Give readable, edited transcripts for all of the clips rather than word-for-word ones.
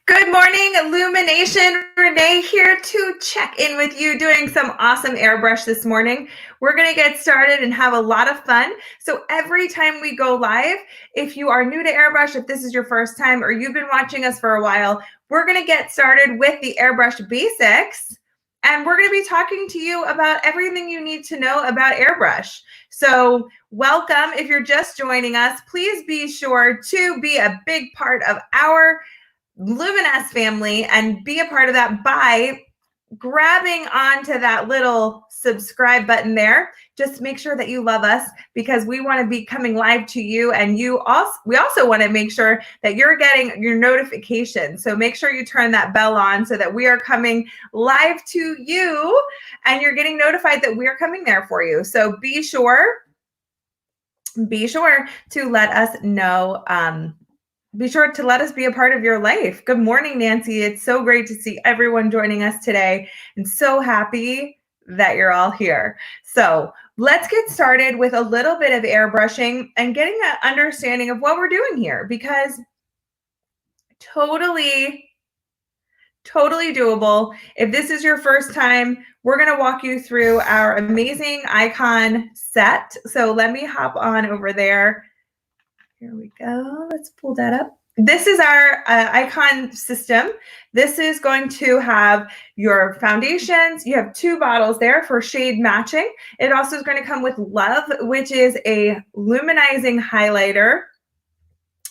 Good morning, Illumination. Renee here to check in with you, doing some awesome airbrush this morning. We're going to get started and have a lot of fun. So every time we go live, if you are new to airbrush, if this is your first time or you've been watching us for a while, we're going to get started with the Airbrush Basics. And we're going to be talking to you about everything you need to know about airbrush. So welcome. If you're just joining us, please be sure to be a big part of our Luminous family and be a part of that by grabbing onto that little subscribe button there. Just make sure that you love us because we want to be coming live to you, and we also want to make sure that you're getting your notifications. So make sure you turn that bell on so that we are coming live to you and you're getting notified that we're coming there for you. So be sure to let us know. Be sure to let us be a part of your life. Good morning, Nancy. It's so great to see everyone joining us today, and so happy that you're all here. So let's get started with a little bit of airbrushing and getting an understanding of what we're doing here, because totally doable. If this is your first time, we're going to walk you through our amazing icon set. So let me hop on over there. Here we go. Let's pull that up. This is our icon system. This is going to have your foundations. You have two bottles there for shade matching. It also is going to come with Love, which is a luminizing highlighter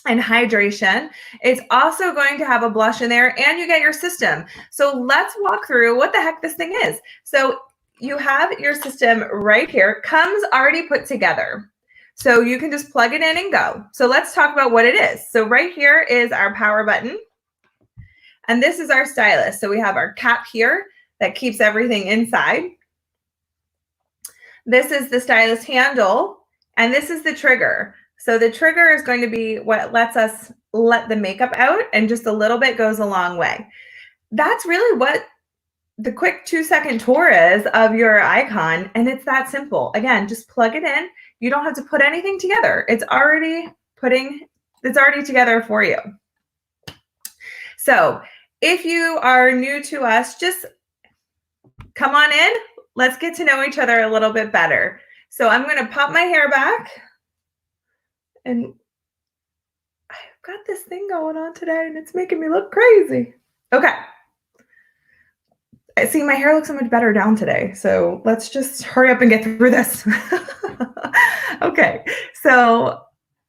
and hydration. It's also going to have a blush in there, and you get your system. So let's walk through what the heck this thing is. So you have your system right here. Comes already put together. So you can just plug it in and go. So let's talk about what it is. So right here is our power button. And this is our stylus. So we have our cap here that keeps everything inside. This is the stylus handle, and this is the trigger. So the trigger is going to be what lets us let the makeup out, and just a little bit goes a long way. That's really what the quick 2-second tour is of your icon, and it's that simple. Again, just plug it in. You don't have to put anything together. It's already together for you. So if you are new to us, just come on in. Let's get to know each other a little bit better. So I'm going to pop my hair back, and I've got this thing going on today, and it's making me look crazy. Okay. See, my hair looks so much better down today. So let's just hurry up and get through this. Okay. So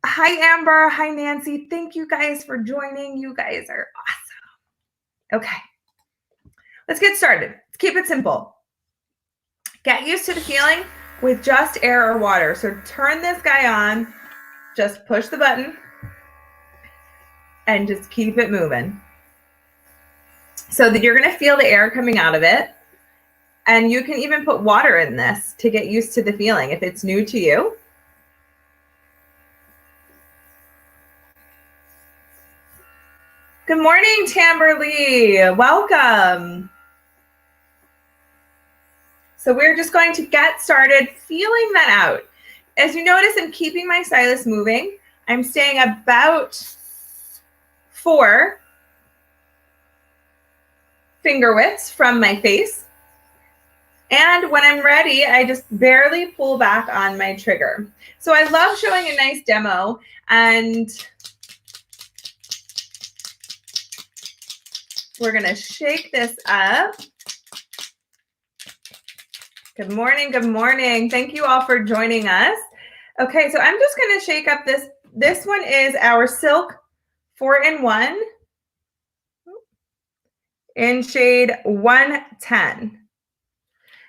hi, Amber. Hi, Nancy. Thank you guys for joining. You guys are awesome. Okay. Let's get started. Let's keep it simple. Get used to the feeling with just air or water. So turn this guy on. Just push the button and just keep it moving. So that you're going to feel the air coming out of it. And you can even put water in this to get used to the feeling if it's new to you. Good morning, Tamberly. Welcome. So we're just going to get started feeling that out. As you notice, I'm keeping my stylus moving. I'm staying about 4 finger widths from my face. And when I'm ready, I just barely pull back on my trigger. So I love showing a nice demo, and we're going to shake this up. Good morning. Good morning. Thank you all for joining us. Okay, so I'm just going to shake up this. This one is our Silk 4-in-1. In shade 110.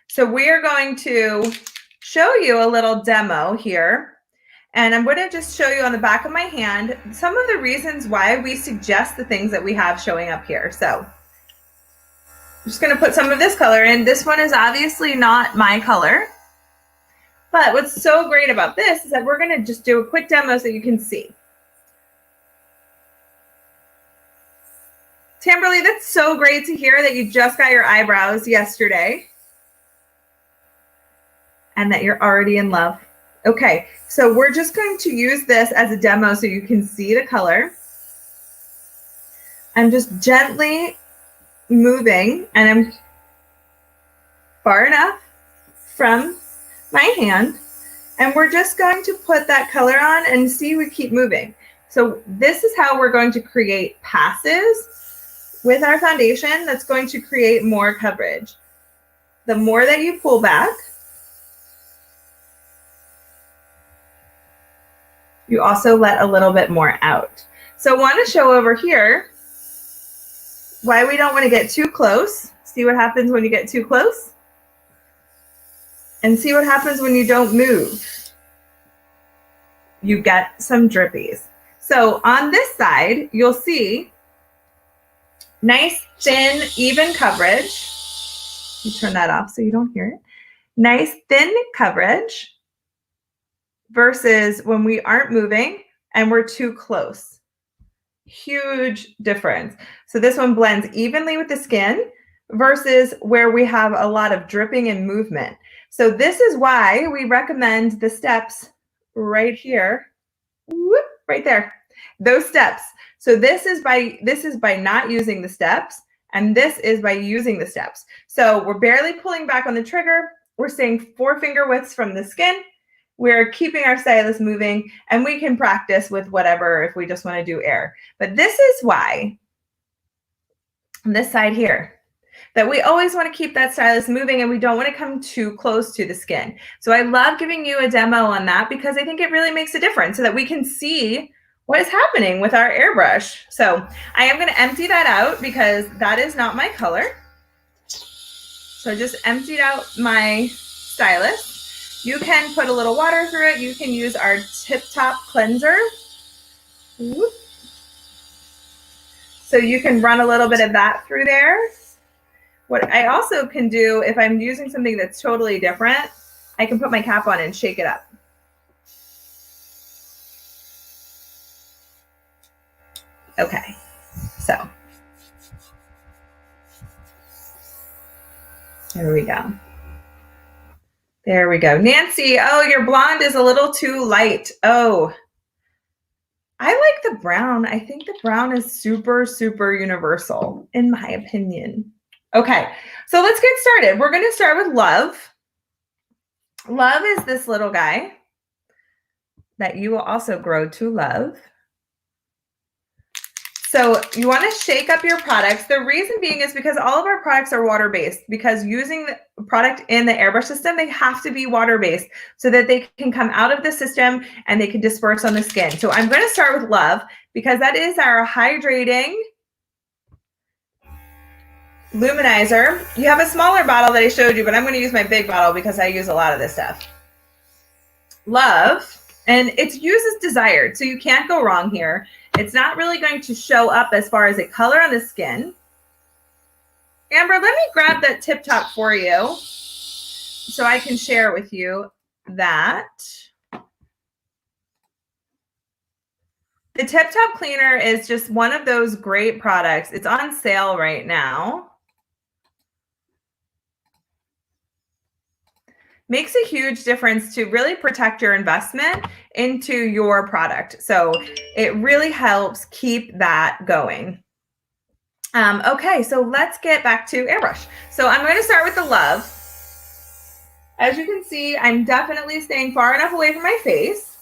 So we are going to show you a little demo here. And I'm going to just show you on the back of my hand some of the reasons why we suggest the things that we have showing up here. So I'm just going to put some of this color in. This one is obviously not my color. But what's so great about this is that we're going to just do a quick demo so you can see. Tamberly, that's so great to hear that you just got your eyebrows yesterday and that you're already in love. Okay, so we're just going to use this as a demo so you can see the color. I'm just gently moving, and I'm far enough from my hand, and we're just going to put that color on and see we keep moving. So this is how we're going to create passes with our foundation that's going to create more coverage. The more that you pull back, you also let a little bit more out. So I want to show over here why we don't want to get too close. See what happens when you get too close? And see what happens when you don't move. You get some drippies. So on this side, you'll see nice, thin, even coverage. You turn that off so you don't hear it. Nice, thin coverage versus when we aren't moving and we're too close. Huge difference. So this one blends evenly with the skin versus where we have a lot of dripping and movement. So this is why we recommend the steps right here. Whoop, right there. Those steps. So this is by not using the steps, and this is by using the steps. So we're barely pulling back on the trigger. We're staying 4 finger widths from the skin. We're keeping our stylus moving, and we can practice with whatever if we just want to do air. But this is why, on this side here, that we always want to keep that stylus moving and we don't want to come too close to the skin. So I love giving you a demo on that because I think it really makes a difference so that we can see what is happening with our airbrush. So I am going to empty that out because that is not my color. So I just emptied out my stylus. You can put a little water through it. You can use our Tip Top cleanser. Whoop. So you can run a little bit of that through there. What I also can do, if I'm using something that's totally different, I can put my cap on and shake it up. Okay, so there we go. There we go. Nancy, oh, your blonde is a little too light. Oh, I like the brown. I think the brown is super, super universal, in my opinion. Okay, so let's get started. We're going to start with Love. Love is this little guy that you will also grow to love. So you want to shake up your products. The reason being is because all of our products are water-based, because using the product in the airbrush system, they have to be water-based so that they can come out of the system and they can disperse on the skin. So I'm going to start with Love because that is our hydrating Luminizer. You have a smaller bottle that I showed you, but I'm going to use my big bottle because I use a lot of this stuff. Love, and it's used as desired, so you can't go wrong here. It's not really going to show up as far as a color on the skin. Amber, let me grab that Tip Top for you so I can share with you that. The Tip Top Cleaner is just one of those great products. It's on sale right now. Makes a huge difference to really protect your investment into your product. So it really helps keep that going. Okay, so let's get back to airbrush. So I'm going to start with the Love. As you can see, I'm definitely staying far enough away from my face.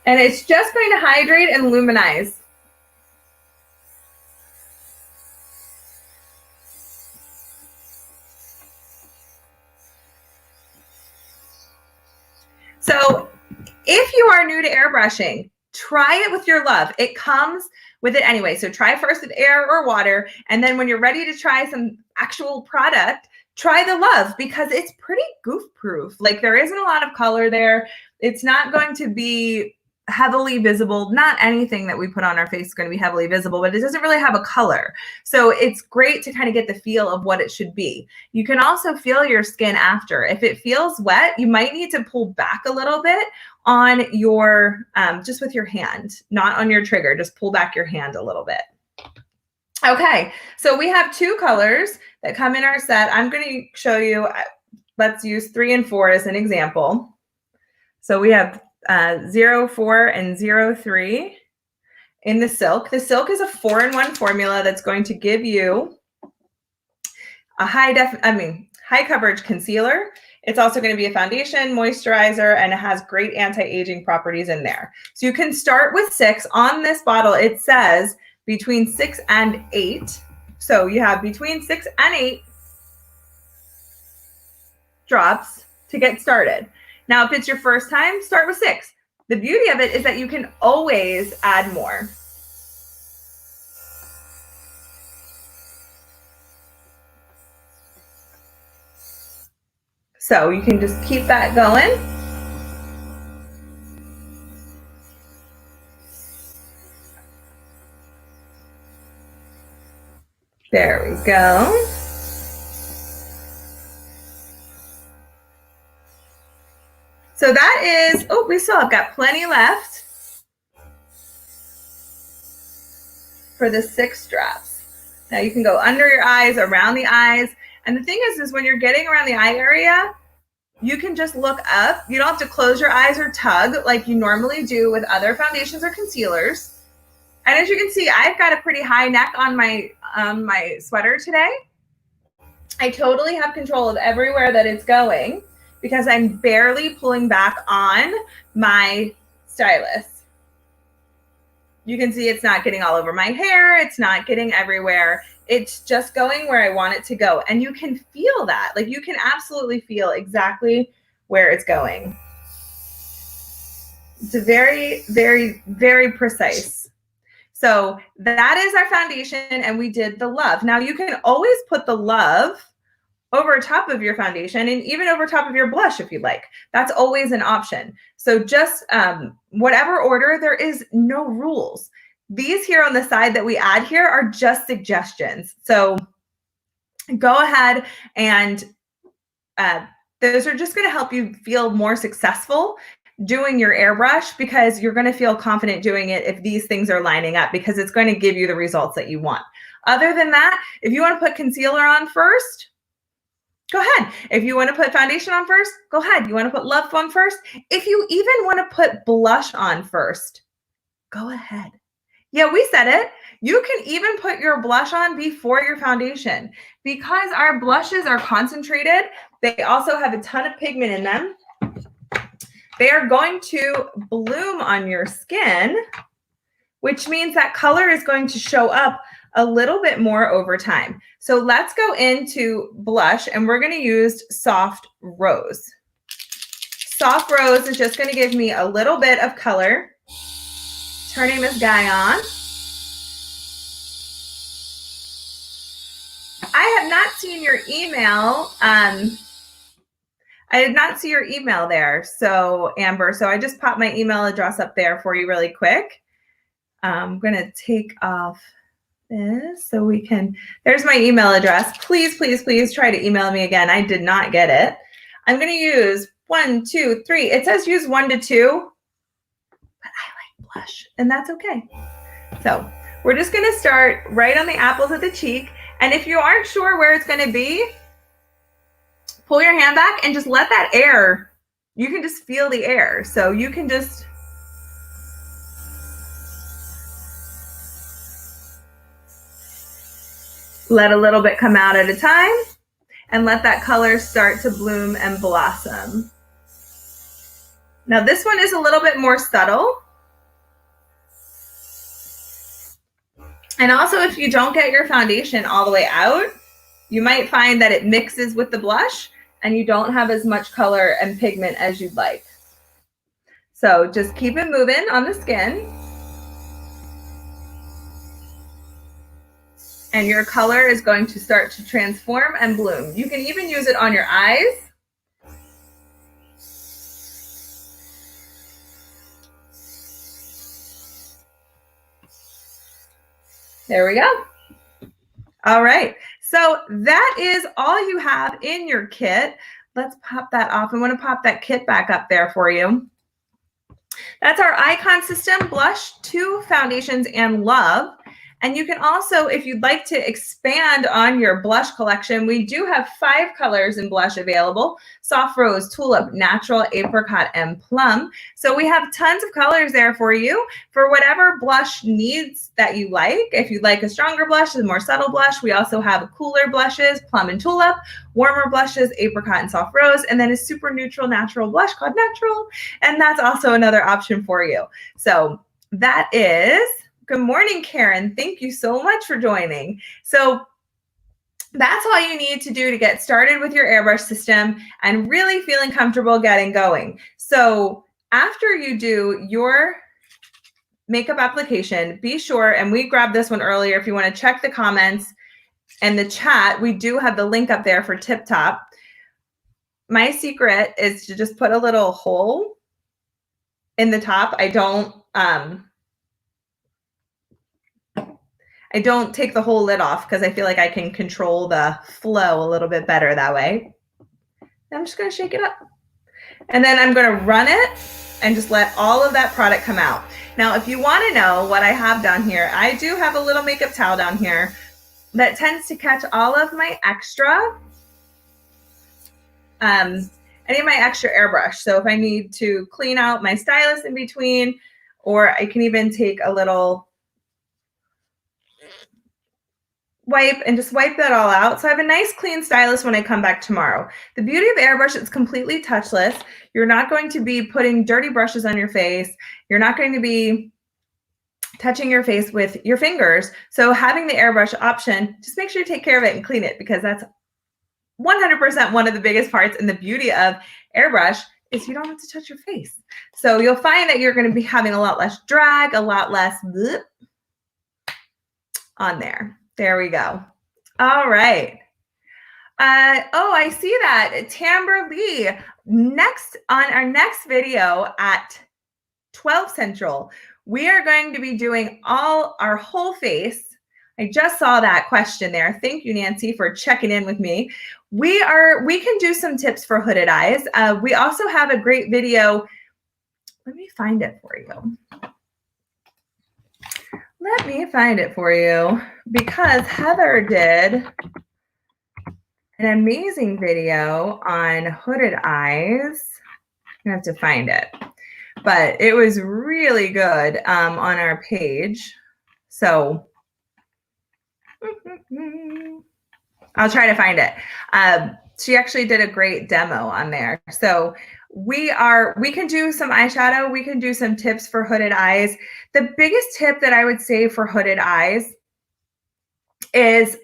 And it's just going to hydrate and luminize. So if you are new to airbrushing, try it with your Love. It comes with it anyway. So try first with air or water. And then when you're ready to try some actual product, try the Love because it's pretty goof proof. Like there isn't a lot of color there. It's not going to be heavily visible. Not anything that we put on our face is going to be heavily visible, but it doesn't really have a color. So it's great to kind of get the feel of what it should be. You can also feel your skin after. If it feels wet, you might need to pull back a little bit on your, just with your hand, not on your trigger, just pull back your hand a little bit. Okay, so we have 2 colors that come in our set. I'm going to show you, let's use 3 and 4 as an example. So we have 04 and 03 in the silk. The silk is a 4-in-1 formula that's going to give you a high coverage concealer. It's also going to be a foundation, moisturizer, and it has great anti-aging properties in there. So you can start with 6. On this bottle, it says between 6 and 8. So you have between 6 and 8 drops to get started. Now, if it's your first time, start with 6. The beauty of it is that you can always add more. So you can just keep that going. There we go. So that is, oh, we still have got plenty left for the 6 drops. Now you can go under your eyes, around the eyes. And the thing is when you're getting around the eye area, you can just look up. You don't have to close your eyes or tug like you normally do with other foundations or concealers. And as you can see, I've got a pretty high neck on my sweater today. I totally have control of everywhere that it's going because I'm barely pulling back on my stylus. You can see it's not getting all over my hair. It's not getting everywhere. It's just going where I want it to go. And you can feel that. Like you can absolutely feel exactly where it's going. It's very, very, very precise. So that is our foundation, and we did the love. Now you can always put the love over top of your foundation and even over top of your blush if you'd like. That's always an option. So just whatever order, there is no rules. These here on the side that we add here are just suggestions. So go ahead and those are just going to help you feel more successful doing your airbrush because you're going to feel confident doing it if these things are lining up because it's going to give you the results that you want. Other than that, if you want to put concealer on first, go ahead. If you want to put foundation on first, go ahead. You want to put love on first? If you even want to put blush on first, go ahead. Yeah, we said it. You can even put your blush on before your foundation because our blushes are concentrated. They also have a ton of pigment in them. They are going to bloom on your skin, which means that color is going to show up a little bit more over time. So let's go into blush and we're going to use Soft Rose. Soft Rose is just going to give me a little bit of color. Turning this guy on. I have not seen your email. I did not see your email there, so Amber. So I just popped my email address up there for you really quick. I'm going to take off this so we can, there's my email address. Please, please, please try to email me again. I did not get it. I'm going to use 1, 2, 3. It says use 1 to 2. Blush, and that's okay. So we're just going to start right on the apples of the cheek. And if you aren't sure where it's going to be, pull your hand back and just let that air, you can just feel the air. So you can just let a little bit come out at a time and let that color start to bloom and blossom. Now this one is a little bit more subtle. And also, if you don't get your foundation all the way out, you might find that it mixes with the blush and you don't have as much color and pigment as you'd like. So just keep it moving on the skin. And your color is going to start to transform and bloom. You can even use it on your eyes. There we go. All right. So that is all you have in your kit. Let's pop that off. I want to pop that kit back up there for you. That's our Icon System Blush, 2 foundations, and Love. And you can also, if you'd like to expand on your blush collection, we do have 5 colors in blush available: soft rose, tulip, natural, apricot, and plum. So we have tons of colors there for you for whatever blush needs that you like. If you'd like a stronger blush, a more subtle blush, we also have cooler blushes, plum and tulip, warmer blushes, apricot and soft rose, and then a super neutral natural blush called Natural. And that's also another option for you. So that is, good morning, Karen. Thank you so much for joining. So that's all you need to do to get started with your airbrush system and really feeling comfortable getting going. So after you do your makeup application, be sure, and we grabbed this one earlier, if you want to check the comments and the chat, we do have the link up there for Tip Top. My secret is to just put a little hole in the top. I don't take the whole lid off because I feel like I can control the flow a little bit better that way. I'm just going to shake it up. And then I'm going to run it and just let all of that product come out. Now, if you want to know what I have down here, I do have a little makeup towel down here that tends to catch all of my extra, any of my extra airbrush. So if I need to clean out my stylus in between, or I can even take a little wipe and just wipe that all out. So I have a nice clean stylus when I come back tomorrow. The beauty of airbrush, it's completely touchless. You're not going to be putting dirty brushes on your face. You're not going to be touching your face with your fingers. So having the airbrush option, just make sure you take care of it and clean it, because that's 100% one of the biggest parts. And the beauty of airbrush is you don't have to touch your face. So you'll find that you're going to be having a lot less drag, a lot less on there. There we go. All right. Oh, I see that. Tamber Lee. Next, on our next video at 12 Central, we are going to be doing our whole face. I just saw that question there. Thank you, Nancy, for checking in with me. We can do some tips for hooded eyes. We also have a great video. Let me find it for you. Let me find it for you, because Heather did an amazing video on hooded eyes. I have to find it, but it was really good on our page. So I'll try to find it. She actually did a great demo on there. So we can do some eyeshadow. We can do some tips for hooded eyes. The biggest tip that I would say for hooded eyes is,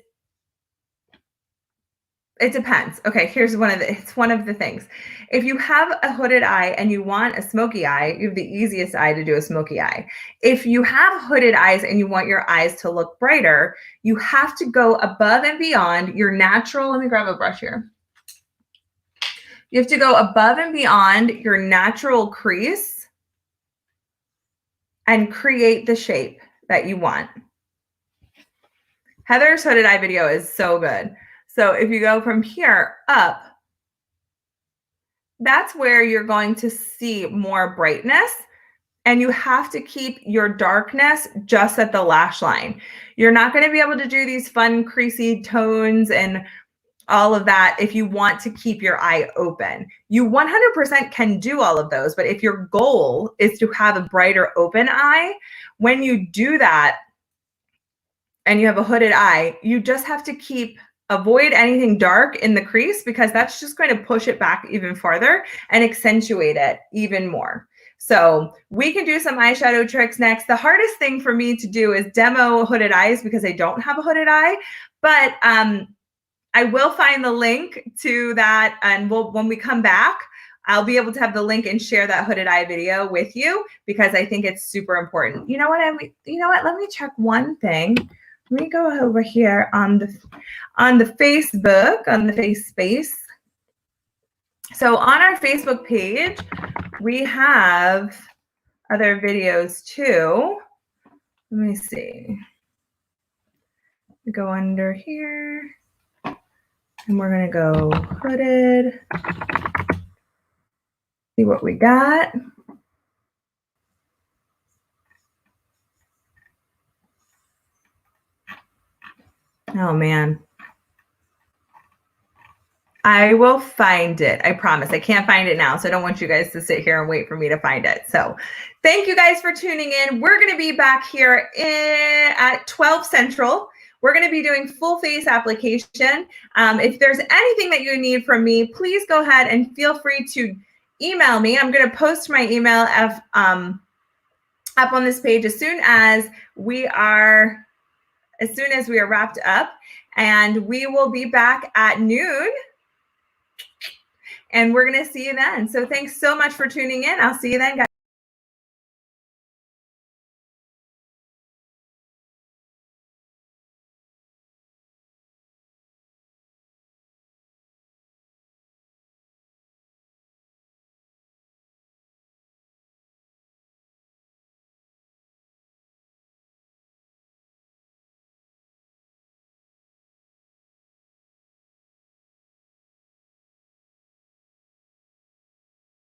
it depends. Okay, here's one of the things. If you have a hooded eye and you want a smoky eye, you have the easiest eye to do a smoky eye. If you have hooded eyes and you want your eyes to look brighter, you have to go above and beyond your natural. Let me grab a brush here. You have to go above and beyond your natural crease and create the shape that you want. Heather's hooded eye video is so good. So if you go from here up, that's where you're going to see more brightness, and you have to keep your darkness just at the lash line. You're not going to be able to do these fun creasy tones and all of that if you want to keep your eye open. You 100% can do all of those, but if your goal is to have a brighter open eye, when you do that and you have a hooded eye, you just have to avoid anything dark in the crease, because that's just going to push it back even farther and accentuate it even more. So we can do some eyeshadow tricks next. The hardest thing for me to do is demo hooded eyes, because I don't have a hooded eye, but I will find the link to that, and when we come back, I'll be able to have the link and share that hooded eye video with you, because I think it's super important. You know what? Let me check one thing. Let me go over here on the Facebook, on the face space. So on our Facebook page, we have other videos too. Let me see. Go under here. And we're going to go hooded. See what we got. Oh, man. I will find it. I promise. I can't find it now, so I don't want you guys to sit here and wait for me to find it. So thank you guys for tuning in. We're going to be back here at 12 Central. We're going to be doing full face application. If there's anything that you need from me, please go ahead and feel free to email me. I'm going to post my email up on this page as soon as we are wrapped up, and we will be back at noon. And we're going to see you then. So thanks so much for tuning in. I'll see you then, guys.